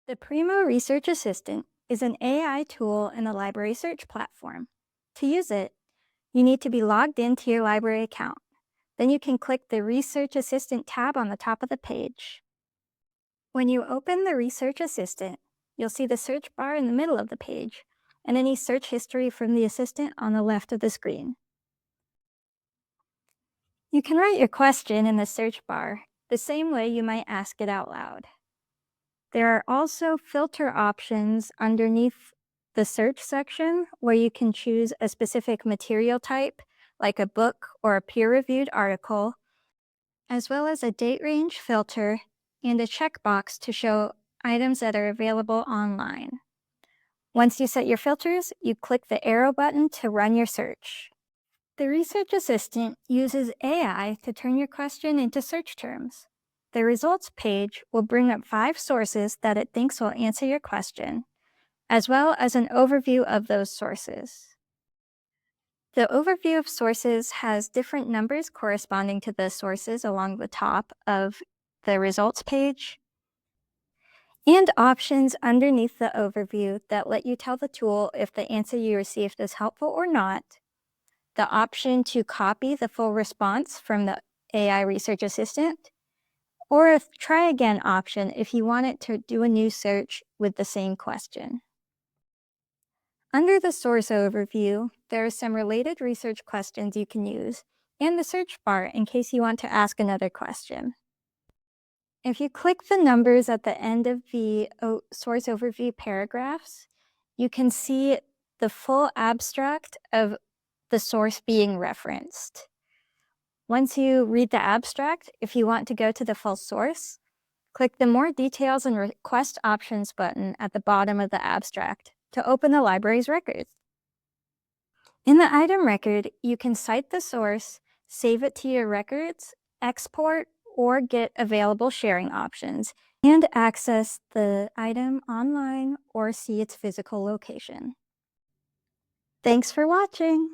The Primo Research Assistant is an AI tool in the library search platform. To use it, you need to be logged into your library account. Then you can click the Research Assistant tab on the top of the page. When you open the Research Assistant, you'll see the search bar in the middle of the page and any search history from the assistant on the left of the screen. You can write your question in the search bar the same way you might ask it out loud. There are also filter options underneath the search section where you can choose a specific material type, like a book or a peer-reviewed article, as well as a date range filter and a checkbox to show items that are available online. Once you set your filters, you click the arrow button to run your search. The Research Assistant uses AI to turn your question into search terms. The results page will bring up 5 sources that it thinks will answer your question, as well as an overview of those sources. The overview of sources has different numbers corresponding to the sources along the top of the results page, and options underneath the overview that let you tell the tool if the answer you received is helpful or not, the option to copy the full response from the AI Research Assistant, or a try again option if you want it to do a new search with the same question. Under the source overview, there are some related research questions you can use, and the search bar in case you want to ask another question. If you click the numbers at the end of the source overview paragraphs, you can see the full abstract of the source being referenced. Once you read the abstract, if you want to go to the full source, click the More Details and Request Options button at the bottom of the abstract to open the library's records. In the item record, you can cite the source, save it to your records, export, or get available sharing options, and access the item online or see its physical location. Thanks for watching!